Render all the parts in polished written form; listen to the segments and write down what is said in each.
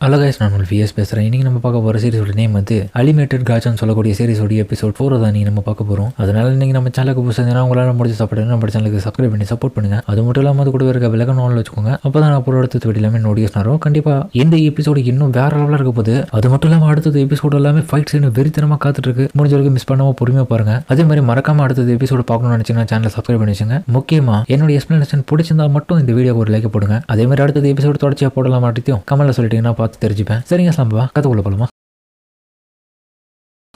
Hello guys, நான் உங்கள் vs பேசுகிறேன். இன்றைக்கி நம்ம பார்க்க போகிற சீரிஸோட நேம் வந்து அலிமேட்டட் காட்ஸ்னு சொல்லக்கூடிய சீரிஸோட எபிசோட் 4 தான் நீங்கள் நம்ம பார்க்க போகிறோம். அதனால் இன்றைக்கி நம்ம சேனலுக்கு புதுசாக உங்களால் முடிஞ்ச சாப்பிட்டு நம்ம சேனலுக்கு சப்ஸ்கிரைப் பண்ணி சப்போர்ட் பண்ணுங்கள். அது மட்டும் இல்லாமல் அது கூட இருக்க விலகணும் ஆன்ல வச்சுக்கோங்க. அப்போ தான் நான் அப்புறம் அடுத்த வீடியோ எல்லாமே நோட்டீஸ் வரும். கண்டிப்பாக இந்த எபிசோடு இன்னும் வேற லெவலில் இருக்க போகுது. அது மட்டும் இல்லாமல் அடுத்தது எபிசோடு எல்லாமே ஃபைட் சீன் வெறித்தனமாக காத்துட்ருக்கு. முடிஞ்ச வரைக்கும் மிஸ் பண்ணாமல் பொறுமையாக பாருங்கள். அதே மாதிரி மறக்காமல் அடுத்தது எபிசோடு பார்க்கணும்னு நினச்சிங்கன்னா சேனலை சப்ஸ்கிரைப் பண்ணி வச்சுங்க. முக்கியமாக என்னோட எக்ஸ்பிளனேஷன் பிடிச்சிருந்தா மட்டும் இந்த வீடியோக்கு ஒரு லைக் போடுங்க. அதே மாதிரி அடுத்தது எபிசோடு தொடர்ச்சியாக போடலாம் மாட்டியும் கமெண்ட்ல சொல்லிட்டீங்கன்னா பார்த்து தெரிஞ்சுப்பேன். சரிங்க சாம்பா, கதை போலமா.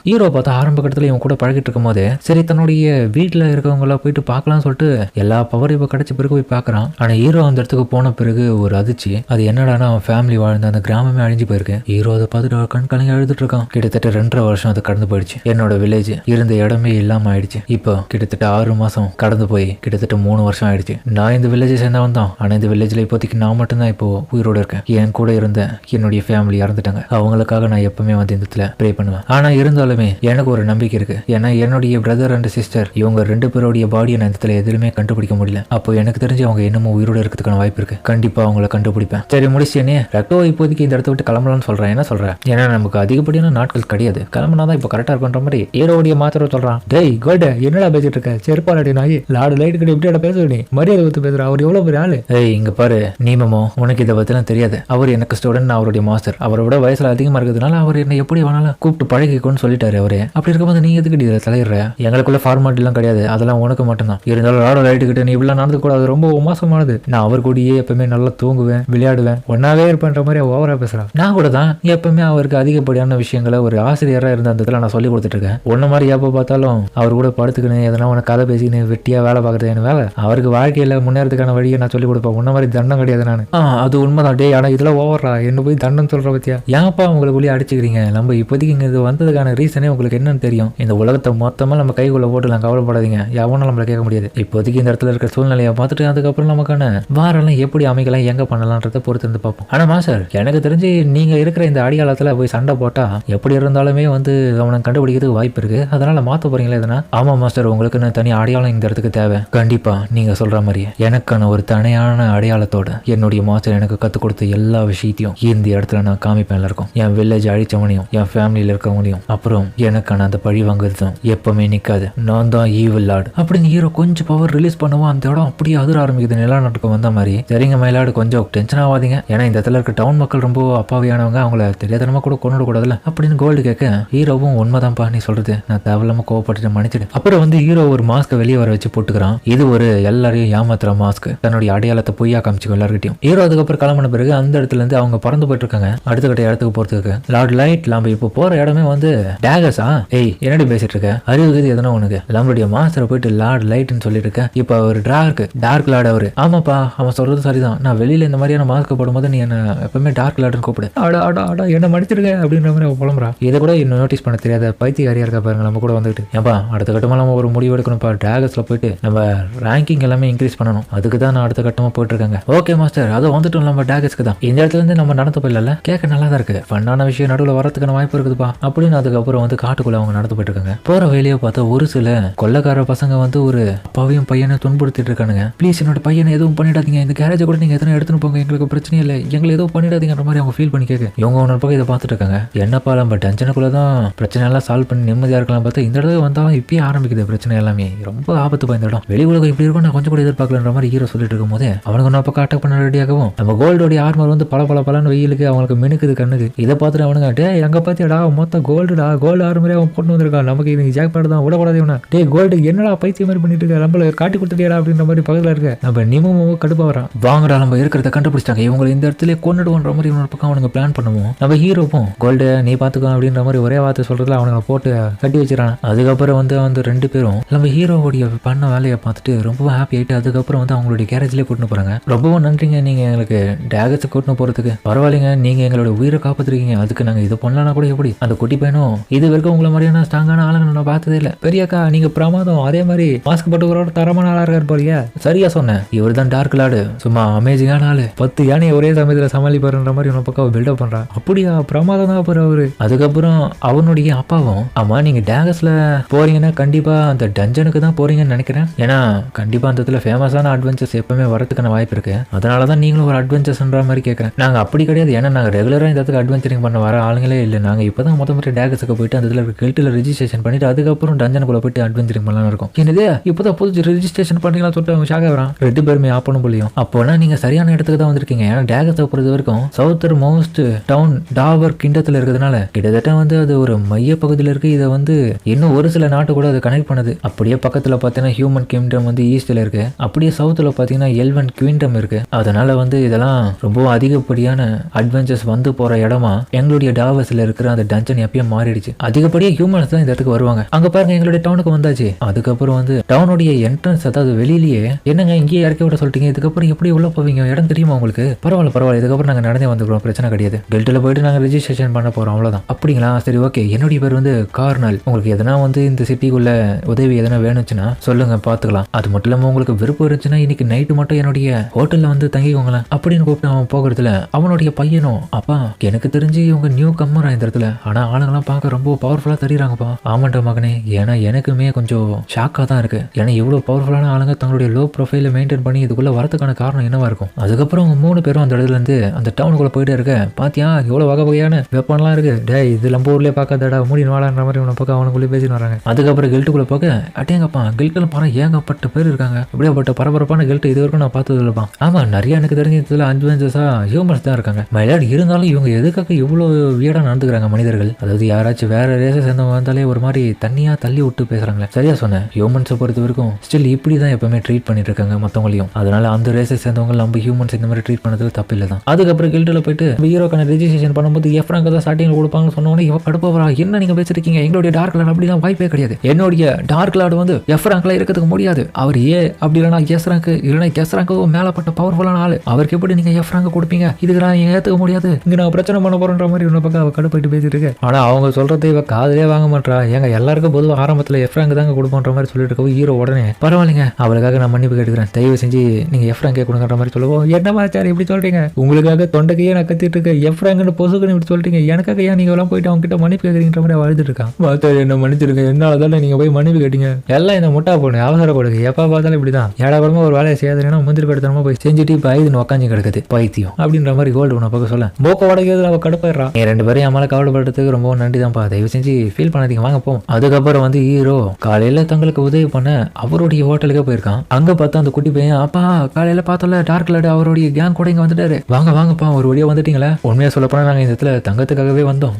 ஹீரோ பார்த்தா ஆரம்ப கட்டத்தில் இவன் கூட பழகிட்டு இருக்கும் போதே சரி தன்னுடைய வீட்டில் இருக்கவங்கள போயிட்டு பார்க்கலாம்னு சொல்லிட்டு எல்லா பவர் இப்போ கிடைச்ச பிறகு போய் பார்க்குறான். ஆனால் ஹீரோ அந்த இடத்துக்கு போன பிறகு ஒரு அதிர்ச்சி. அது என்னடானா அவன் ஃபேமிலி வாழ்ந்த அந்த கிராமமே அழிஞ்சு போயிருக்கு. ஹீரோ அதை பார்த்துட்டு கண் கலங்கி அழுதுட்டு இருக்கான். கிட்டத்தட்ட 2.5 வருஷம் அது கடந்து போயிடுச்சு. என்னோட வில்லேஜ் இருந்த இடமே இல்லாமல் ஆயிடுச்சு. இப்போ கிட்டத்தட்ட 6 மாதம் கடந்து போய் கிட்டத்தட்ட 3 வருஷம் ஆயிடுச்சு. நான் இந்த வில்லேஜை சேர்ந்தவன் தான். ஆனால் இந்த வில்லேஜில் இப்போதைக்கு நான் மட்டும்தான் இப்போ உயிரோடு இருக்கேன். என் கூட இருந்த என்னுடைய ஃபேமிலி இறந்துட்டாங்க. அவங்களுக்காக நான் எப்பவுமே வந்து இந்த இடத்துல ப்ரே பண்ணுவேன். ஆனால் இருந்தாலும் எனக்கு ஒரு நம்பிக்கை இருக்கு. ஏன்னா என்னுடைய பிரதர் அண்ட் சிஸ்டர் இவங்க 2 பேருடைய பாடியை நான் இந்த எதுவுமே கண்டுபிடிக்க முடியல. அப்போ எனக்கு தெரிஞ்சு அவங்க என்னமோ உயிரோட இருக்கிறதுக்கான வாய்ப்பு இருக்கு. கண்டிப்பா அவங்கள கண்டுபிடிப்பேன். சரி முடிச்சேனே, ரெக்டோ இப்போதைக்கு இந்த இடத்த விட்டு கிளம்பலாம்னு சொல்றேன். என்ன சொல்றேன்? ஏன்னா நமக்கு அதிகப்படியான நாட்கள் கிடையாது. கிளம்பினாதான் இப்போ கரெக்டா இருக்குன்ற மாதிரி ஹீரோடைய மாத்திர சொல்றான். டேய் கோல்டு, என்னடா பேசிட்டு இருக்க? செருப்பாடி நாய், லாடு லைட் கிட்ட எப்படி பேச நீ மரியாதை கொடுத்து பேசுற. அவர் எவ்வளவு பெரிய ஆளு. ஏய் இங்க பாரு நீமமோ, உனக்கு இதை பத்திலாம் தெரியாது. அவர் எனக்கு ஸ்டூடெண்ட், அவருடைய மாஸ்டர். அவரை விட வயசுல அதிகமா இருக்கிறதுனால அவர் என்ன எப்படி வேணாலும் கூப்பிட்டு பழகிக்கோன்னு சொல்லிட்டாரு அவரு. அப்படி இருக்கும்போது நீ எதுக்கு இதில் தலையிடுற? எங்களுக்குள்ள ஃபார்மாலிட்டிலாம் கிடையாது, அதெல்லாம் உனக்கு மட்டும்தான். இருந்தாலும் லாடோ லைட்டு கிட்ட நீ இப்படிலாம் நடந்து கூடாது, ரொம்ப மோசமானது. நான் அவர் கூடயே எப்பவுமே நல்லா தூங்குவேன், விளையாடுவேன், ஒன்னாவே இருப்பேன்ற மாதிரி ஓவரா பேசுறான். நான் கூட தான் எப்பவுமே அவருக்கு அதிகப்படியான விஷயங்களை ஒரு ஆசிரியராக இருந்த அந்த இடத்துல நான் சொல்லி கொடுத்துட்டு இருக்கேன். ஒன்ன மாதிரி எப்போ பார்த்தாலும் அவர் கூட படுத்துக்கணும், எதனா உனக்கு கதை பேசின்னு வெட்டியா வேலை பார்க்கறது என்ன வேலை? அவருக்கு வாழ்க்கையில முன்னேறதுக்கான வழியை நான் சொல்லி கொடுப்பேன். உன்ன மாதிரி தண்டம் கிடையாது நான். அது உண்மைதான் டே. ஆனா இதெல்லாம் ஓவரா என்ன போய் தண்டம் சொல்ற பத்தியா? ஏன்ப்பா உங்களுக்குள்ளேயே அடிச்சுக்கிறீங்க? நம்ம இப்போதைக்கு இங்க இது வந்ததுக்கான ரீசனே உங்களுக்கு என்னன்னு தெரியும். இந்த உலகத்தை மொத்தமாக நம்ம கைக்குள்ள போட்டுலாம், கவலைப்படாதீங்க. எவனும் நம்மளை கேட்க முடியாது. இப்போதைக்கு இந்த இடத்துல இருக்கிற சூழ்நிலையை பார்த்துட்டு அதுக்கப்புறம் நமக்கான வாரெல்லாம் எப்படி அமைக்கலாம், எங்க பண்ணலான்றதை பொறுத்து இருந்து பார்ப்போம். ஆனா மாஸ்டர், எனக்கு தெரிஞ்சு நீங்க இருக்கிற இந்த அடியாளத்துல போய் சண்டை போட்டா எப்படி இருந்தாலுமே வந்து அவனை கண்டுபிடிக்கிறதுக்கு வாய்ப்பு இருக்கு. அதனால மாத்த போறீங்களா எதனா? ஆமா மாஸ்டர், உங்களுக்கு தனி அடையாளம் இந்த இடத்துக்கு தேவை. கண்டிப்பா நீங்க சொல்ற மாதிரி எனக்கான ஒரு தனியான அடையாளத்தோட என்னுடைய மாஸ்டர் எனக்கு கற்றுக் கொடுத்த எல்லா விஷயத்தையும் இந்த இடத்துல நான் காமிப்பேன் எல்லாருக்கும். என் வில்லேஜ் அழிச்சவனையும் என் ஃபேமிலியில இருக்கவங்களையும். அப்புறம் எனக்கான அந்த பழி வாங்குறது எப்பவுமே நிக்காது. நான் தான் ஈவில் லார்டு அப்படின்னு ஹீரோ கொஞ்சம் பவர் ரிலீஸ் பண்ணுவோம். அந்த இடம் அப்படியே அதிர ஆரம்பிக்குது. நிலநாட்டுக்கு வந்த மாதிரி. சரிங்க மயிலாடு, கொஞ்சம் டென்ஷன் ஆகாதீங்க. ஏன்னா இந்த இடத்துல இருக்க டவுன் மக்கள் ரொம்ப அப்பாவியானவங்க, அவங்கள தெரியாதனமா கூட கொண்டு கூடாதுல அப்படின்னு கோல்டு கேட்க ஹீரோவும் உண்மைதான்ப்பா நீ சொல்றது, நான் தேவையில்லாம கோவப்பட்டு மன்னிச்சிடு. அப்புறம் வந்து ஹீரோ ஒரு மாஸ்கை வெளியே வர வச்சு போட்டுக்கிறான். இது ஒரு எல்லாரையும் ஏமாத்துற மாஸ்க். தன்னுடைய அடையாளத்தை பொய்யா காமிச்சுக்கோ எல்லார்கிட்டையும். ஹீரோ அதுக்கப்புறம் கிளம்பின பிறகு அந்த இடத்துல இருந்து அவங்க பறந்து போயிட்டு இருக்காங்க அடுத்த கட்ட இடத்துக்கு போறதுக்கு. லார்ட் லைட், நம்ம இப்போ போற இடமே வந்து டேகஸா? ஏய் என்னடி பேசிட்டு இருக்க? அறிவுக்கு எதனா உனக்கு? நம்மளுடைய மாஸ்டரை போயிட்டு லார்ட் லைட்னு சொல்லிட்டு இருக்க. இப்போ அவர் டார்க் லார்ட் அவரு. ஆமாப்பா, அவன் சொல்றது சரிதான். நான் வெளியில இந்த மாதிரியான மாஸ்க் போடும்போது நீ என்ன எப்பவுமே டார்க் லார்ட்னு கூப்பிடு. அடா என்ன மன்னிச்சிருக்க அப்படின்ற மாதிரி அவன் புலம்புறா. இதை கூட இன்னும் நோட்டீஸ் பண்ண தெரியாத பைத்தியக்காரியா இருக்கா பாருங்க நம்ம கூட வந்துட்டு. ஏன்பா அடுத்த கட்டமா நம்ம ஒரு முடிவு எடுக்கணும்ப்பா. டிராகஸ்ல போயிட்டு நம்ம ரேங்கிங் எல்லாமே இன்க்ரீஸ் பண்ணணும். அதுக்கு தான் நான் அடுத்த கட்டமா போயிட்டு இருக்காங்க. ஓகே மாஸ்டர், அதை வந்துட்டோம் நம்ம டிராகஸ்க்கு தான். இந்த இடத்துல இருந்து நம்ம நடந்து போயிடல. கேட்க நல்லா தான் இருக்கு. ஃபன்னான விஷயம் நடுவில் வரதுக்கான வாய்ப்பு இருக்குதுப்பா அப்படின்னு அதுக்கப்புறம் வந்து காட்டுக்குள்ள அவங்க நடந்து போயிட்டு இருக்காங்க. போற வேலையை பார்த்தா ஒரு சில கொள்ளக்கார பசங்க வந்து ஒரு அப்பாவையும் பையனை துன்புறுத்திட்டு இருக்கானுங்க. ப்ளீஸ் என்னோட பையனை எதுவும் பண்ணிடாதீங்க, இந்த கேரேஜை கூட நீங்க எத்தனை எடுத்துன்னு போங்க, எங்களுக்கு பிரச்சனை இல்லை, எங்களை எதுவும் பண்ணிடாதீங்கன்ற மாதிரி அவங்க ஃபீல் பண்ணி கேட்க இவங்க ஒன்று பக்கம் இதை பார்த்துட்டு இருக்காங்க. என்னப்பா நம்ம டென்ஷனுக்குள்ள தான் பிரச்சனை எல்லாம் சால்வ் பண்ணி நிம்மதியா இருக்கலாம் பார்த்தா இந்த இடத்துல வந்தாலும் இப்பயே ஆரம்பிக்குது பிரச்சனை எல்லாமே. ரொம்ப ஆபத்து இந்த இடம். வெளி உலகம் இப்படி இருக்கும் நான் கொஞ்சம் கூட எதிர்பார்க்கலன்ற மாதிரி ஹீரோ சொல்லிட்டு இருக்கும் போது அவனுக்கு நான் பக்கம் அட்டாக் பண்ண ரெடியாகவும் நம்ம கோல்டோடைய ஆர்மர் வந்து பல வெயிலுக்கு அவங்களுக்கு மினுக்குது கண்ணுக்கு. இதை பார்த்துட்டு அவனுங்க டே எங்க பார்த்தியாடா மொத்தம் கோல்டுடா, கோல்டு ஆர்மரே அவன் போட்டு வந்திருக்கான், நமக்கு இது ஜாக் பேட் தான் விடக்கூடாது. டே கோல்டு என்னடா பைத்திய மாதிரி பண்ணிட்டு இருக்க, நம்மள காட்டி கொடுத்துட்டியா அப்படின்ற மாதிரி பக்கத்தில் இருக்க நம்ம நிமமும் கடுப்பா வரான். வாங்கடா நம்ம இருக்கிறத கண்டுபிடிச்சிட்டாங்க, இவங்க இந்த இடத்துல கொண்டுடுவோன்ற மாதிரி இன்னொரு பக்கம் அவனுங்க பிளான் பண்ணுவோம். நம்ம ஹீரோவும் கோல்டு நீ பாத்துக்கோ அப்படின்ற மாதிரி ஒரே வார்த்தை சொல்றதுல அவனுங்க போட்டு கட்டி வச்சிடறான். அதுக்கப்புறம் வந்து அந்த 2 பேரும் நம்ம ஹீரோவுடைய பண்ண வேலையை பார்த்துட்டு ரொம்ப ஹாப்பி ஆயிட்டு அதுக்கப்புறம் வந்து அவங்களுடைய கேரேஜ்லேயே கூட்டின்னு போறாங்க. ரொம்பவும் நன்றிங்க நீங்க எங்களுக்கு டேகஸை கூட்டின்னு போறதுக்கு. பரவாயில்லைங்க, நீங்க எங்களோட உயிரை காப்பாத்திருக்கீங்க. அதுக்கு நாங்க இதை பண்ணலாம்னா கூட எப்படி? அந்த குட்டி பையனும் இது வரைக்கும் உங்களை மாதிரியான ஸ்ட்ராங்கான ஆளுங்க நான் பார்த்ததே இல்லை. பெரியக்கா நீங்க பிரமாதம், அதே மாதிரி மாஸ்க் போட்டுக்கிறோட தரமான ஆளா இருக்காரு போறியா. சரியா சொன்னேன், இவர் தான் டார்க் லார்டு, சும்மா அமேசிங்கான ஆளு, 10 யானையை ஒரே சமயத்தில் சமாளிப்பாருன்ற மாதிரி உன பக்கம் பில்டப் பண்றான். அப்படியா, பிரமாதம் தான் அப்புறம் அவரு. அதுக்கப்புறம் அவனுடைய அப்பாவும், ஆமா நீங்க டேகஸ்ல போறீங்கன்னா கண்டிப்பா அந்த டஞ்சனுக்கு தான் போறீங்கன்னு நினைக்கிறேன். ஏன்னா கண்டிப்பா அந்த இடத்துல ஃபேமஸான அட்வென்ச்சர்ஸ் எப்பவுமே வரதுக்கான வாய்ப்பு இருக்கு. அதனாலதான் நீங்களும் ஒரு அட்வென்ச்சர்ஸ்ன்ற மாதிரி கேட்கறேன். நாங்க அப்படி கிடையாது, ஏன்னா நாங்க ரெகுலரா இந்த இடத்துக்கு அட்வென்ச்சரிங் பண்ண வர ஆளுங்களே இல்லை. நாங்க இப்பதான் மொத்தம் டேகஸுக்கு போயிட்டு அந்த இடத்துல கில்ட்டில் ரெஜிஸ்ட்ரேஷன் பண்ணிட்டு அதுக்கப்புறம் டஞ்சனுக்குள்ள போயிட்டு அட்வென்ச்சரிங் பண்ணலாம் இருக்கும். என்னது இப்பதான் புதுசு ரெஜிஸ்ட்ரேஷன் பண்ணீங்களா சொல்லிட்டு அவங்க ஷாக் ஆகிறான். 2 பேருமே ஆப்பனும் போலியும். அப்போனா நீங்க சரியான இடத்துக்கு தான் வந்திருக்கீங்க. ஏன்னா டேகஸை பொறுத்த வரைக்கும் சவுத்தர் மோஸ்ட் டவுன் டாவர் கிண்டத்துல இருக்கிறதுனால கிட்டத்தட்ட வந்து அது ஒரு மைய பகுதியில் இருக்கு. இதை வந்து இன்னும் ஒரு சில நாட்டு கூட அது கனெக்ட் பண்ணுது. அப்படியே பக்கத்துல பாத்தீங்கன்னா ஹியூமன் கிங்டம் வந்து ஈஸ்ட்ல இருக்கு. அப்படியே சவுத்துல பாத்தீங்கன்னா எல்வன் கிங்டம் இருக்கு. அதனால வந்து இதெல்லாம் ரொம்ப அதிகப்படியான அட்வென்ச்சர்ஸ் வந்து போற இடமா எங்களுடைய டாவர்ஸ்ல இருக்கிற அந்த டஞ்சன் எப்பயும் மாறிடுச்சு. அதிகப்படியா ஹியூமன்ஸ் தான் இந்த இடத்துக்கு வருவாங்க. அங்க பாருங்க எங்களுடைய டவுனுக்கு வந்தாச்சு. அதுக்கப்புறம் வந்து டவுனுடைய என்ட்ரன்ஸ், அதாவது வெளியிலேயே என்னங்க இங்கேயே இறக்கி விட சொல்லிட்டீங்க, இதுக்கப்புறம் எப்படி உள்ள போவீங்க, இடம் தெரியுமா உங்களுக்கு? பரவாயில்ல, இதுக்கப்புறம் நாங்க நடந்தே வந்துக்கிறோம், பிரச்சனை கிடையாது. கில்ட்டில் போயிட்டு நாங்க ரெஜிஸ்ட்ரேஷன் பண்ண போறோம், அவ்வளவுதான். அப்படிங்களா, சரி ஓகே. என்னுடைய பேர் வந்து கார்னல். உங்களுக்கு எதனா வந்து இந்த சிட்டிக்குள்ள உதவி எதனா வேணுச்சுன்னா சொல்லுங்க, பாத்துக்கலாம். அது மட்டும் இல்லாம உங்களுக்கு விருப்பம் இருந்துச்சுன்னா இன்னைக்கு நைட்டு மட்டும் என்னுடைய ஹோட்டல்ல வந்து தங்கிக்கோங்களேன் அப்படின்னு கூப்பிட்டு அவன் போகிறதுல அவனுடைய பையனும், அப்பா எனக்கு தெரிஞ்சு இவங்க நியூ கம்மரா இந்த இடத்துல, ஆனா ஆளுங்கெல்லாம் பார்க்க ரொம்ப பவர்ஃபுல்லா தெரியுறாங்கப்பா. ஆமாண்டா மகனே, ஏன்னா எனக்குமே கொஞ்சம் ஷாக்கா தான் இருக்கு. ஏன்னா இவ்வளவு பவர்ஃபுல்லான ஆளுங்க தங்களுடைய லோ ப்ரொஃபைல மெயின்டைன் பண்ணி இதுக்குள்ள வரதுக்கான காரணம் என்னவா இருக்கும்? அதுக்கப்புறம் அவங்க 3 பேரும் அந்த இடத்துல இருந்து அந்த டவுனுக்குள்ள போயிட்டே இருக்க, பாத்தியா இவ்வளவு வகை வகையான வெப்பன்லாம் இருக்கு, டே இது நம்ம ஊர்லயே பார்க்காதடா, மூடின்னு வாழான்ற மாதிரி உன பக்கம் அவனுக்குள்ளே பேசிட்டு வராங்க. அதுக்கப்புறம் கில்ட்டுக்குள்ள போக, அட்டேங்கப்பா கில்ட்டுல பாரு ஏகப்பட்ட பேர் இருக்காங்க. இப்படியாப்பட்ட பரபரப்பான கில்ட்டு இது வரைக்கும் நான் பார்த்தது இல்லப்பா. ஆமா, நிறைய எனக்கு தெரிஞ்சதுல அட்வென்ச்சர்ஸா ஹியூமன்ஸ் தான் இருக்காங்க. மயிலாடு இருந்தாலும் இவங்க எதுக்காக இவ்வளவு வியடா நடந்துக்கிறாங்க மனிதர்கள்? அதாவது யாராச்சும் வேற ரேசஸ் சேர்ந்தவங்க வந்தாலே ஒரு மாதிரி தண்ணியா தள்ளி விட்டு பேசுறாங்களே. சரியா சொன்னேன், ஹியூமன்ஸை பொறுத்த வரைக்கும் ஸ்டில் இப்படிதான் எப்பவுமே ட்ரீட் பண்ணிட்டு இருக்காங்க மத்தவங்களையும். அதனால அந்த ரேசஸ் சேர்ந்தவங்க நம்ம ஹியூமன்ஸ் இந்த மாதிரி ட்ரீட் பண்ணது தப்பு இல்லை தான். அதுக்கப்புறம் கில்ட்டில் போயிட்டு ஹீரோக்கான ரெஜிஸ்ட்ரேஷன் பண்ணும்போது எஃப்ராங்க தான் ஸ்டார்டிங்ல கொடுப்பாங்கன்னு சொன்னோன்னே இவ கடுப்பா, என்ன நீங்க பேசிருக்கீங்க, எங்களுடைய டார்க் லார்ட் அப்படிலாம் வாய்ப்பே கிடையாது. என்னுடைய டார்க் லார்ட் வந்து எஃப்ராங்க்ல இருக்கிறதுக்கு முடியாது. அவர் அப்படி இல்லைனா எஸ் ரேங்க் இல்லைனா எஸ் ரேங்க் மேலப்பட்ட பவர்ஃபுல்லான ஆளு, அவருக்கு எப்படி நீங்க எஃப்ராங்க கொடுப்பீங்க, இதுக்கு நான் ஏத்துக்க முடியாது, இங்க நான் பிரச்சனை பண்ண போறேன்ற மாதிரி இன்னொரு பக்கம் அவ கடுப்பாயிட்டு பேசிட்டு இருக்கு. ஆனா அவங்க சொல்றது இவ காதலே வாங்க மாட்டா. எங்க எல்லாருக்கும் பொதுவாக ஆரம்பத்துல எஃப்ராங்க தாங்க கொடுப்போன்ற மாதிரி சொல்லிட்டு இருக்கோம். ஹீரோ உடனே பரவாயில்லைங்க, அவளுக்காக நான் மன்னிப்பு கேட்டுக்கிறேன், தயவு செஞ்சு நீங்க எஃப்ராங்கே கொடுங்கன்ற மாதிரி சொல்லுவோம். என்னமா சார் இப்படி சொல்றீங்க, உங்களுக்காக தொண்டைக்கையே நான் கத்திட்டு இருக்கேன், எஃப்ராங்கன்னு பொசுக்குன்னு இப்படி சொல்றீங்க, எனக்காக ஏன் நீங்க எல்லாம் போயிட்டு அவங்க கிட்ட மன்னிப்பு கேட்கறீங்கன்ற மாதிரி அழுதுட்டு இருக்கான். என்ன மன்னிச்சிருங்க, என்னாலதான் நீங்க போய் மன்னிப்பு கேட்டீங்க, எல்லாம் இந்த முட்டா பொண்ணு அவசரப்படுது, எப்ப பார்த்தாலும் இப்படிதான் ஏடாபடமா ஒரு வேலையை செய்யாதுன்னா முந்திரி படுத்தனமா போய் செஞ்சுட்டு இப்ப ஐதுன்னு உக்காஞ்சி கிடக்குது பைத்தியம் அப்படின்ற மாதிரி கோல்டு உன பக்கம் சொல்ல போக்க உடைக்கிறது அவ கடுப்பாயிடுறா. 2 பேரும் என் மேல கவலைப்படுறதுக்கு ரொம்ப நன்றி தான்ப்பா, தயவு செஞ்சு ஃபீல் பண்ணாதீங்க, வாங்க போவோம். அதுக்கப்புறம் வந்து ஹீரோ காலையில தங்களுக்கு உதவி பண்ண அவருடைய ஹோட்டலுக்கே போயிருக்கான். அங்க பார்த்தா அந்த குட்டி பையன், அப்பா காலையில பார்த்தோம்ல டார்க் லார்ட் அவருடைய கேங் கூட இங்க வந்துட்டாரு, வாங்கப்பா ஒரு வழியா வந்துட்டீங்களா, உண்மையா சொல்ல போனா நாங்க இந்த இடத்துல தங்கத்துக்காகவே வந்தோம்,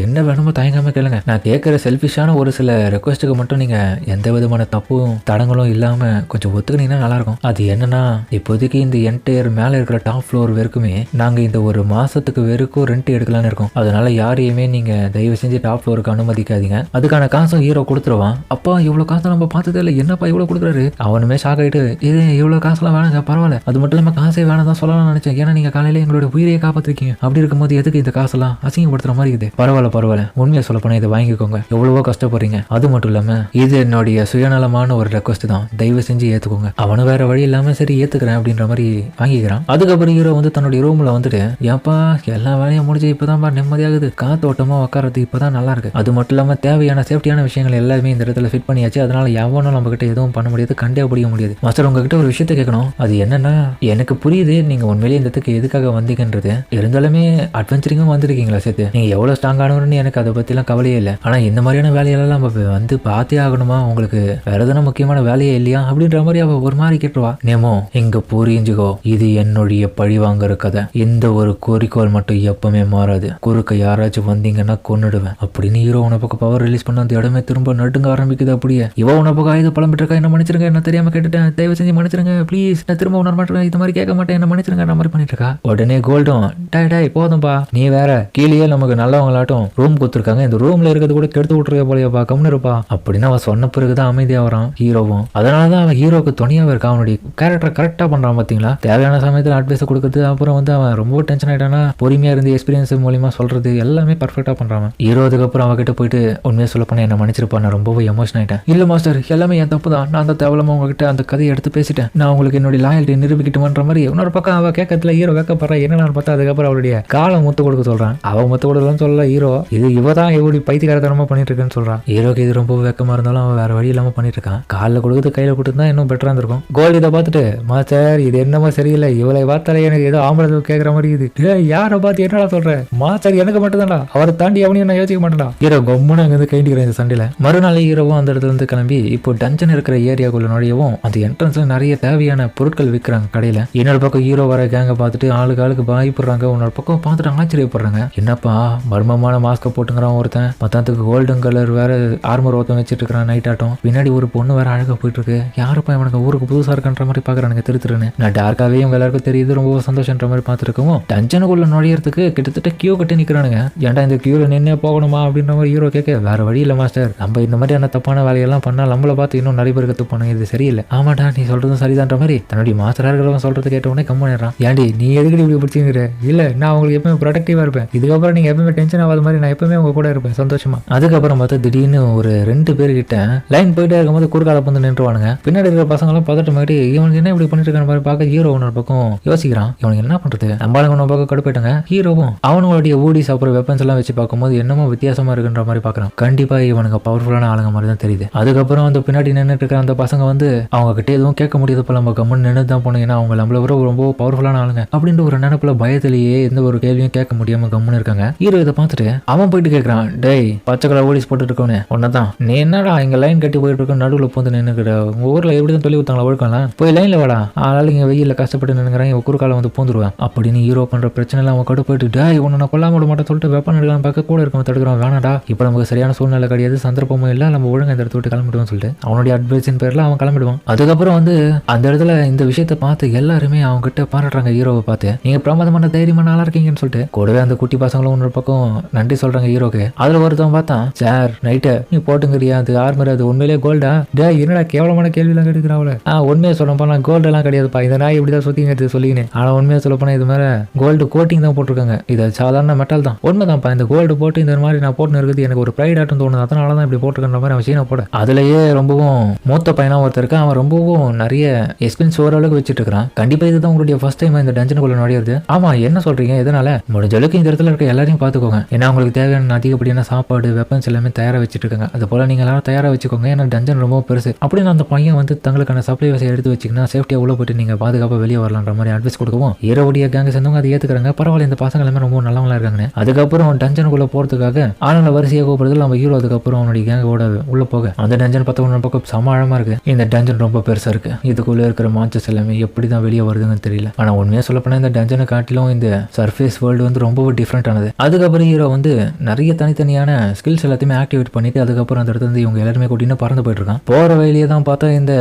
என்ன வேணுமோ தயங்காம கேளுங்க, நான் கேட்கிற செல்ஃபிஷான ஒரு சில ரெக்வஸ்ட்டுக்கு மட்டும் நீங்க எந்த விதமான தப்பும் தடங்களும் இல்லாம கொஞ்சம் ஒத்துக்கினீங்கன்னா நல்லா இருக்கும். அது என்னன்னா, இப்போதைக்கு இந்த என்டையர் மேல இருக்கிற டாப் ஃப்ளோர் வரைக்குமே நாங்க இந்த ஒரு மாசத்துக்கு வெறுக்கும் ரெண்ட் எடுக்கலான்னு இருக்கோம். அதனால யாரையுமே நீங்க தயவு செஞ்சு டாப் ஃப்ளோருக்கு அனுமதிக்காதீங்க, அதுக்கான காசும் ஹீரோ கொடுத்துருவான். அப்பா இவ்வளவு காசு நம்ம பார்த்ததே இல்லை, என்னப்பா இவ்வளவு கொடுக்குறாரு, அவனுமே ஷாக் ஆயிட்டு இது இவ்வளவு காசுலாம் வேணாங்க, பரவாயில்ல, அது மட்டும் இல்லாம காசே வேணாம் தான் சொல்லலாம்னு நினைச்சேன், ஏன்னா நீங்க காலையில எங்களோட உயிரையே காப்பாத்திருக்கீங்க, அப்படி இருக்கும்போது எதுக்கு இந்த காசெல்லாம் அசிங்கப்படுத்துற மாதிரி இருக்குது, பரவாயில்ல உண்மையை சொல்ல போனா இதை வாங்கிக்கோங்க, எவ்வளவோ கஷ்டப்படுறீங்க, அது மட்டும் இல்லாம இது என்னுடைய சுயநலமான ஒரு ரெக்வஸ்ட் தான், தயவு செஞ்சு ஏத்துக்கோங்க. அவனும் வேற வழி இல்லாம சரி ஏத்துக்கிறேன் அப்படின்ற மாதிரி வாங்கிக்கிறான். அதுக்கப்புறம் ஹீரோ வந்து தன்னுடைய ரூம்ல வந்துட்டு, ஏப்பா எல்லா வேலையும் முடிஞ்சு இப்பதான் நிம்மதியாகுது, காத்தோட்டமா உட்காரது இப்பதான் நல்லா இருக்கு, அது மட்டும் இல்லாம தேவையான சேஃப்டியான விஷயங்கள் எல்லாமே இந்த இடத்துல ஃபிட் பண்ணியாச்சு, அதனால எவனும் நம்ம கிட்ட எதுவும் பண்ண முடியாது, கண்டே பிடிக்க முடியாது. மாஸ்டர் உங்ககிட்ட ஒரு விஷயத்த கேட்கணும், அது என்னன்னா, எனக்கு புரியுது நீங்க உண்மையிலேயே இந்த இடத்துக்கு எதுக்காக வந்தீங்கன்றது, இருந்தாலுமே அட்வென்ச்சரிங்கும் வந்திருக்கீங்களா சேர்த்து, நீங்க எவ்வளவு ஸ்ட்ராங் ஆனவன்னு எனக்கு அதை பத்தி எல்லாம் கவலையே இல்லை, ஆனா இந்த மாதிரியான வேலையெல்லாம் நம்ம வந்து பார்த்தே ஆகணுமா, உங்களுக்கு வேற எதனா முக்கியமான வேலையே இல்லையா அப்படின்ற மாதிரி அவ ஒரு மாதிரி கேட்டுருவா. நேமோ இங்க புரிஞ்சுக்கோ, இது என்னுடைய பழி வாங்குற கதை, இந்த ஒரு குறிக்கோள் மட்டும் எப்பவுமே மாறாது, குறுக்க யாராச்சும் வந்தீங்கன்னா கொன்னுடுவேன் அப்படின்னு ஹீரோ உன பக்கம் பவர் ரிலீஸ் பண்ண அந்த இடமே திரும்ப நடுங்க ஆரம்பிக்குது. அப்படியே இவ உன பக்கம் ஆயுத புலம்பிட்டு இருக்கா, என்ன மன்னிச்சிருங்க, என்ன தெரியாம கேட்டுட்டேன், தயவு செஞ்சு மன்னிச்சிருங்க ப்ளீஸ், நான் திரும்ப உணர மாட்டேன், இந்த மாதிரி கேட்க மாட்டேன், என்ன மன்னிச்சிருங்க மாதிரி பண்ணிட்டு இருக்கா. உடனே கோல்டும் டேய் போதும்பா, நீ வேற கீழே நமக்கு நல்லவங்களாட்டும் ரூம் கொடுத்துருக்காங்க, இந்த ரூம்ல இருக்கிறது கூட கெடுத்து விட்டுருக்க போலப்பா, கம்னு இருப்பா அப்படின்னு அவன் சொன்ன பிறகுதான் அமைதியா வரான் ஹீரோவும். அதனாலதான் அவன் ஹீரோக்கு துணையாவே இருக்கான், அவனுடைய கேரக்டர் கரெக்டா பண்றான் பாத்தீங்களா, தேவையான சமயத்துல அட்வைஸ் கொடுக்குறது, அப்புறம் வந்து அவன் ரொம்ப டென்ஷன் ஆயிட்டானா பொறுமையா இருந்து எக்ஸ்பீரியன்ஸ் மூலியமா சொல்றது எல்லாமே பர்ஃபெக்டா பண்றான். ஹீரோ அதுக்கப்புறம் அவகிட்ட போயிட்டு உண்மையை சொல்ல போனா என்ன மன்னிச்சிருப்பா, நான் ரொம்பவே எமோஷன் ஆயிட்டேன். இல்ல மாஸ்டர், எல்லாமே என் தப்பு தான், நான் தான் தேவலாம உங்ககிட்ட அந்த கதையை எடுத்து பேசிட்டேன், நான் உங்களுக்கு என்னுடைய லாயல்ட்டி நிரூபிக்கிட்டுன்ற மாதிரி இன்னொரு பக்கம் அவ கேட்கறதுல ஹீரோ கேட்கப்படுறா. என்னன்னு பார்த்தா அதுக்கப்புறம் அவருடைய காலை முத்து கொடுக்க சொல்றான். அவ முத்து கொடுக்கலன்னு சொல்லல ஹீரோ, இது இவதான் எப்படி பைத்தியக்காரத்தனமா பண்ணிட்டு இருக்குன்னு சொல்றான். ஹீரோக்கு இது ரொம்ப வெக்கமா இருந்தாலும் அவன் வேற வழி இல்லாம பண்ணிட்டு இருக்கான். காலில் கொடுத்து கையில கொடுத்து தான் இன்னும் பெட்டரா இருந்திருக்கும். கோல்டு இதை பார்த்துட்டு மாஸ்டர் இது என்னமா சரியில்லை, இவளை பார்த்தாலே எனக்கு ஏதோ ஆம்பளை கேட்கற மாதிரி இது, யாரை பார்த்து என்னடா சொல்ற மாஸ்டர், எனக்கு மட்டும் தான்டா, அவரை தாண்டி அவனையும் நான் யோசிக்க மாட்டேன்டா. ஹீரோ கொம்முன்னு அங்க இருந்து கைண்டிக்கிறேன் இந்த சண்டையில. மறுநாள் ஹீரோவும் அந்த இடத்துல இருந்து கிளம்பி இப்போ டஞ்சன் இருக்கிற ஏரியாக்குள்ள நுழையவும் அந்த என்ட்ரன்ஸ்ல நிறைய தேவையான பொருட்கள் விற்கிறாங்க கடையில. இன்னொரு பக்கம் ஹீரோ வர கேங்க பார்த்துட்டு ஆளுக்கு பயப்படுறாங்க. இன்னொரு பக்கம் பார்த்துட்டு ஆச்சரியப்படுறாங்க. என்னப்பா மர்மமான மாஸ்க போட்டுங்கிறான் ஒருத்தன், மத்தாத்துக்கு கோல்டன் கலர் வேற ஆர்மர் ஒருத்தன் வச்சுட்டு இருக்கிறான் நைட் ஆட்டம், பின்னாடி ஒரு பொண்ணு வேற அழகா போயிட்டு இருக்கு. யாருப்பா இவனுக்கு ஊருக்கு புதுசா இருக்கின்ற மாதிரி பாக்குறானுங்க திருத்துருன்னு. நான் டார்க்காவே இவங்க எல்லாருக்கும் தெரியுது, ரொம்ப சந்தோஷன்ற மாதிரி பார்த்துருக்கோம். டஞ்சனுக்குள்ள நுழையறதுக்கு கிட்டத்தட்ட கியூ கட்டி நிக்கிறானுங்க. ஏன்டா இந்த கியூல நின்னே போகணுமா அப்படின்ற மாதிரி ஹீரோ கேட்க, வேற வழி இல்ல மாஸ்டர், நம்ம இந்த மாதிரியான தப்பான வேலையெல்லாம் பண்ணா நம்மள பார்த்து இன்னும் நிறைய பேருக்கு தப்பான, இது சரியில்லை. ஆமாடா நீ சொல்றதும் சரிதான்ற மாதிரி தன்னுடைய மாஸ்டரா இருக்கிறவங்க சொல்றது கேட்ட உடனே கம்முறான். ஏன்டி நீ எதுக்கு இப்படி பிடிச்சிங்கிற, இல்ல நான் உங்களுக்கு எப்பவுமே ப்ரொடக்டிவா இருப்பேன், இதுக்கப்புறம் நீங்க எப்பவுமே டென்ஷன் ஆகாத மாதிரி நான் எப்பவுமே உங்க கூட இருப்பேன் சந்தோஷமா. அதுக்கப்புறம் பார்த்தா திடீர்னு ஒரு 2 பேர்கிட்ட லைன் போயிட்டே இருக்கும்போது குறுக்கால வந்து நின்றுவானுங்க. பின்னாடி இருக்கிற பசங்க எல்லாம் பதட்டமாட்டி இவனுக்கு என்ன இப்படி பண்ணிட்டு இருக்கான மாதிரி பார்க்க ஹீரோ ஒரு பக்கம் யோசிக்கிறான், இவனுக்கு என்ன பண்றது, நம்மளுக்கு ஒன்று பக்கம் கடுப்பாயிட்டாங்க. ஹீரோவும் அவனுடைய ஊடி சாப்பிட்ற வெப்பன்ஸ் எல்லாம் வச்சு பார்க்கும்போது என்னமோ வித்தியாசமா இருக்குன்ற மாதிரி பாக்குறான். கண்டிப்பா இவனுக்கு பவர்ஃபுல்லான ஆளுங்க மாதிரி தான் தெரியுது. அதுக்கப்புறம் அந்த பின்னாடி நின்றுட்டு இருக்கிற அந்த பசங்க வந்து அவங்க கிட்ட எதுவும் கேட்க முடியாது போல, நம்ம கம்மன் நின்று தான் போனோம், ஏன்னா அவங்க நம்மள விட ரொம்ப பவர்ஃபுல்லான ஆளுங்க அப்படின்ற ஒரு நினைப்புல பயத்திலேயே எந்த ஒரு கேள்வியும் கேட்க முடியாம கம்முன்னு இருக்காங்க. ஹீரோ இதை பார்த்துட்டு அவன் போயிட்டு கேட்கறான், டேய் பச்சை கலர் ஓடிஸ் போட்டு இருக்கவனே ஒன்னதான், நீ என்னடா இங்க லைன் கட்டி போயிட்டு இருக்க நடுவில் போந்து நின்னுக்கிற, உங்க ஊர்ல எப்படிதான் சொல்லி கொடுத்தாங்களா ஒழுக்கலாம், போய் லைன்ல வாடா, ஆளால இங்க வெயில கஷ்டப்பட்டு நின்னுங்கிறான், இவன் குறுக்கால வந்து பூந்துருவான் அப்படின்னு ஹீரோ பண்ற பிரச்சனை எல்லாம் அவன் கூட போயிட்டு, டேய் உன்னை நான் கொல்லாம விட மாட்டேன் சொல்லிட்டு வெப்பன் எடுக்கலாம் பார்க்க கூட இருக்கவன் தடுக்கிறான். வேணாடா இப்ப நமக்கு சரியான சூழ்நிலை கிடையாது, சந்தர்ப்பமும் இல்லை, நம்ம ஒழுங்கு இந்த இடத்த விட்டு கிளம்பிடுவோம் சொல்லிட்டு அவனுடைய அட்வைஸின் பேர்ல அவன் கிளம்பிடுவான். அதுக்கப்புறம் வந்து அந்த இடத்துல இந்த விஷயத்த பார்த்து எல்லாருமே அவங்க கிட்ட பாராட்டுறாங்க ஹீரோவை பார்த்து, நீங்க பிரமாதமான தைரியமான ஆளா இருக்கீங்கன்னு சொல்லிட்டு. கூடவே அந்த குட்டி பசங்களும் ஒரு பக்கம் நன்றி சொல்றாங்க ஹீரோக்கு. அதுல ஒருத்தவன் பார்த்தா, சார் நைட்டு நீ போட்டுங்கிறியா அது ஆர்மர், அது உண்மையிலேயே கோல்டா, டே என்னடா கேவலமான கேள்வி எல்லாம் கேட்டுக்கிறாங்களே, உண்மையை சொல்லப்பா நான் கோல்டு எல்லாம் கிடையாதுப்பா, இந்த நாய் இப்படிதான் சுத்திங்க சொல்லினேன், ஆனா உண்மையா சொல்லப்போனா இது மேல கோல்டு கோட்டிங் தான் போட்டிருக்காங்க, இது சாதாரண மெட்டல் தான், உண்மைதான்ப்பா, இந்த கோல்டு போட்டு இந்த மாதிரி நான் போட்டு இருக்குது எனக்கு ஒரு ப்ரைட் ஆட்டம் தோணுது, அதனாலதான் இப்படி போட்டுக்கிற மாதிரி அவன் சீனா போட. அதுலயே ரொம்பவும் மூத்த பையனா ஒருத்தர் இருக்கான், அவன் ரொம்பவும் நிறைய எக்ஸ்பீரியன்ஸ் ஓரளவுக்கு வச்சுட்டு இருக்கான். கண்டிப்பா இதுதான் உங்களுடைய ஃபர்ஸ்ட் டைம் இந்த டஞ்சனுக்குள்ள நுழையிறது. ஆமா என்ன சொல்றீங்க, எதனால, முடிஞ்ச அளவுக்கு இந்த இடத்துல இருக்க எல்லாரையும் பாத்துக்கோங்க, ஏன்னா உங்களுக்கு தேவையான அதிகப்படியான சாப்பாடு வெப்பன்ஸ் எல்லாமே தயாரா வச்சுட்டு இருக்காங்க, அது போல நீங்க எல்லாரும் தயாரா வச்சுக்கோங்க, ஏன்னா டஞ்சன் ரொம்ப பெருசு அப்படின்னு அந்த பையன் வந்து தங்களுக்கான சப்ளைஸ் எடுத்து வச்சுக்கினா சேஃப்டியா உள்ள போயிட்டு நீங்க பாதுகாப்பா வெளியே வரலான்ற மாதிரி அட்வைஸ் கொடுக்கவும் ஹீரோவுடைய கேங்க சேர்ந்தவங்க அதை ஏத்துக்கிறாங்க. பரவாயில்ல இந்த பசங்க எல்லாமே ரொம்ப நல்லவங்களா இருக்காங்க. அதுக்கப்புறம் டஞ்சனுக்குள்ள போறதுக்காக ஆளுங்களை வரிசையாக கூப்பிடுறது நம்ம ஹீரோ. அதுக்கப்புறம் அவனுடைய கேங்கோட உள்ள போக அந்த டஞ்சன் பார்த்தவங்க பக்கம் சமாளமா இருக்கு. இந்த டஞ்சன் ரொம்ப பெருசா இருக்கு, இதுக்குள்ள இருக்கிற மான்ஸ்டர்ஸ் எல்லாமே எப்படிதான் வெளியே வருதுன்னு தெரியல. ஆனா உண்மையா சொல்ல போனா இந்த டஞ்சனை காட்டிலும் இந்த சர்ஃபேஸ் வேர்ல்டு வந்து ரொம்பவே டிஃப்ரெண்ட் ஆனது. அதுக்கப்புறம் ஹீரோ வந்து நிறைய தனித்தனியான ஸ்கில்ஸ் எல்லாத்தையுமே ஆக்டிவேட் பண்ணிட்டு அதுக்கப்புறம் அந்த இடத்துல இருந்து இவங்க எல்லாருமே கூட்டின்னு பறந்து போயிட்டு இருக்கான். போற வழியிலே தான் பார்த்தா இந்த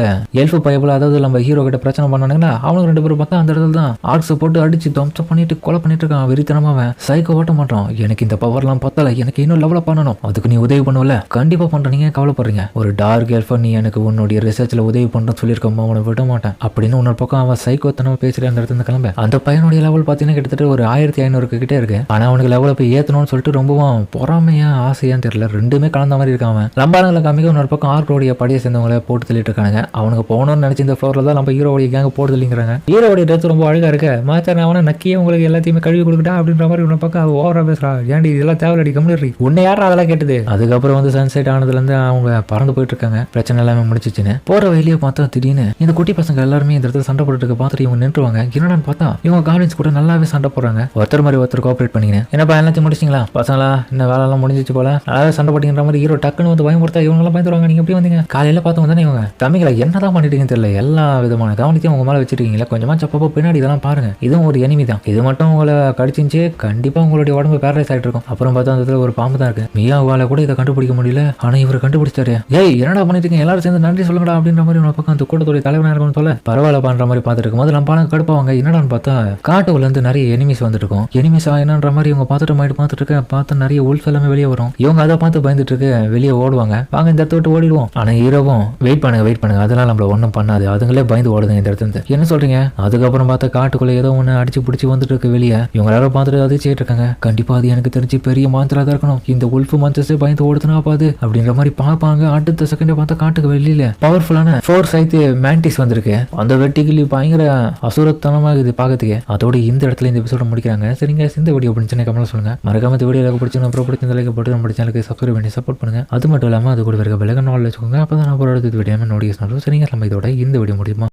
எல்ஃப் பயபுல, அதாவது நம்ம ஹீரோ கிட்ட பிரச்சனை பண்ணானுங்கன்னா அவனுக்கு 2 பேரும் பார்த்தா அந்த இடத்துல தான் ஆர்ட்ஸ் போட்டு அடிச்சு தம்சம் பண்ணிட்டு கொலை பண்ணிட்டு இருக்கான். வெறித்தனமா அவன் சைக்கோ ஓட்ட மாட்டான், எனக்கு இந்த பவர்லாம் பத்தல, எனக்கு இன்னும் லெவலப் பண்ணணும், அதுக்கு நீ உதவி பண்ணுவல, கண்டிப்பா பண்ற, நீங்க கவலைப்படுறீங்க, ஒரு டார்க் எல்ஃபா நீ எனக்கு உன்னுடைய ரிசர்ச்ல உதவி பண்றேன்னு சொல்லியிருக்கோம், அவனை விட மாட்டேன் அப்படின்னு இன்னொரு பக்கம் அவன் சைக்கோத்தனமா பேசுற அந்த இடத்துல கிளம்ப. அந்த பையனுடைய லெவல் பார்த்தீங்கன்னா கிட்டத்தட்ட ஒரு 1500 கிட்டே இருக்கு. ஆனா அவனுக்கு லெவல போய் ஏத்தணும்னு சொல்லிட்டு ரொம்பவும் பொறாமையா ஆசையான்னு தெரியல, ரெண்டுமே கலந்த மாதிரி இருக்கான். அவன் லம்பாளங்களை காமிக்க இன்னொரு பக்கம் ஆர்டோடைய படியை சேர்ந்தவங்களை போட்டு தள்ளிட்டு இருக்காங்க. அவனுக்கு போகணும்னு நினைச்ச இந்த ஃப்ளோர்ல தான் நம்ம ஹீரோடைய கேங்க போட்டு தள்ளிங்கிறாங்க. ஹீரோடைய ட்ரெஸ் ரொம்ப அழகா இருக்கு, மாச்சார் அவனை நக்கியே உங்களுக்கு எல்லாத்தையுமே கழுவி கொடுக்கட்டா அப்படின்ற மாதிரி உன்ன பக்கம் அவ ஓவரா பேசுறா, ஏன்டி இதெல்லாம் தேவையடி கம்மிடுறி, உன்னை யாரும் அதெல்லாம் கேட்டது. அதுக்கப்புறம் வந்து சன்செட் ஆனதுல இருந்து அவங்க பறந்து போயிட்டு இருக்காங்க. பிரச்சனை எல்லாமே முடிச்சிச்சுன்னு போற வழியே பார்த்தா திடீர்னு இந்த குட்டி பசங்க எல்லாருமே இந்த இடத்துல சண்டை போட்டு இருக்க பார்த்துட்டு இவங்க நின்றுவாங்க. என்னடான்னு பார்த்தா இவங்க கார்டியன்ஸ் கூட நல்லாவே சண்டை போடுறாங்க. ஒருத்தர் மாதிரி ஒருத்தர் கோஆபரேட் பண்ணிங்க. என்னப்பா எல்லாத்தையும் முடிச்சிங்களா பசங்களா, இந்த வேலை எல்லாம் முடிஞ்சிச்சு போல, நல்லாவே சண்டை போட்டிங்கிற மாதிரி ஹீரோ டக்குன்னு வந்து பயமுறுத்தா இவங்க எல்லாம் பயந்துருவாங்க. நீங்க எப்படி வந்தீங்க, காலையில பார்த்தவங்க தானே இவங்க, தம்பிகளை என்னதான் பண்ணிட்டீங்கன்னு தெரியல, எல்லா விதமான கவனத்தையும் உங்க மேல வச்சிருக்கீங்களா, கொஞ்சமா சப்பப்போ பின்னாடி இதெல்லாம் பாருங்க, இதுவும் ஒரு எனிமி தான், இது மட்டும் உங்களை கடிச்சிச்சு கண்டிப்பா உங்களுடைய உடம்பு பேரலைஸ் ஆயிட்டு இருக்கும். அப்புறம் பார்த்தா அந்த இடத்துல ஒரு பாம்பு தான் இருக்கு. மியாவால கூட இதை கண்டுபிடிக்க முடியல, ஆனா இவர் கண்டுபிடிச்சாரு. ஏய் என்னடா பண்ணிட்டு இருக்கீங்க, எல்லாரும் சேர்ந்து நன்றி சொல்லுங்கடா அப்படின்ற மாதிரி ஒரு பக்கம் அந்த கூட்டத்துடைய தலைவனா இருக்கும்னு சொல்ல பரவாயில்ல பண்ற மாதிரி பார்த்துட்டு இருக்கும் போது நம்ம பாருங்க கடுப்பாங்க. என்னடான்னு பார்த்தா காட்டுக்குள்ள இருந்து நிறைய எனிமிஸ் வந்துட்டு இருக்கும். எனிமிஸ் என்னன்ற மாதிரி இவங்க பார்த்துட்டு இருக்க பார்த்து நிறைய உல்ஃப் எல்லாமே வெளியே வரும். இவங்க அதை பார்த்து பயந்துட்டு இருக்க வெளியே ஓடுவாங்க. வாங்க இந்த இடத்த விட்டு ஓடிடுவோம். ஆனா ஹீரோவும் வெயிட் பண்ணுங்க அதெல்லாம் நம்மள ஒன்றும் பண்ணாது, அதுங்களே பயந்து ஓடுதுங்க இந்த இடத்துல. என்ன சொல்றீங்க? அதுக்கப்புறம் பார்த்தா காட்டுக்குள்ள ஏதோ ஒன்று அடிச்சு பிடிச்சி வந்துட்டு இருக்கு வெளியே. இவங்க எல்லாரும் பார்த்துட்டு அதிர்ச்சிட்டு இருக்காங்க. கண்டிப்பா அது எனக்கு தெரிஞ்சு பெரிய மாத்திரா தான் இருக்கணும், இந்த உல்ஃப் மஞ்சஸே பயந்து ஓடுதுனா பாது அப்படின்ற மாதிரி பார்ப்பாங்க. அடுத்த செகண்டே பார்த்தா காட்டுக்கு வெளியில பவர்ஃபுல்லான 4 சைத்து மேண்டிஸ் வந்திருக்கு. அந்த வெட்டிக்கிளி பயங்கர அசுரத்தனமாக இது பார்க்கறதுக்கு. அதோட இந்த இடத்துல இந்த எபிசோட முடிக்கிறாங்க. சரிங்க, இந்த வீடியோ பிடிச்சுன்னு கமெண்ட்ல சொல்லுங்க. மறக்காம இந்த வீடியோ எனக்கு பிடிச்சிருந்தா அப்புறம் பிடிச்ச லைக் போட்டு நம்ம சேனலுக்கு சப்ஸ்கிரைப் பண்ணி சப்போர்ட் பண்ணுங்க. அது மட்டும் இல்லாமல் அது கூட இருக்க பெல் ஐகான் ஆல்ல வச்சுக்கோங்க. அப்பதான் நான் போகிற அடுத்த வீடியோ நோட்டிஃபிகேஷன் வரும். சரிங்க, நம்ம இதோட இந்த வீடியோ முடியுமா.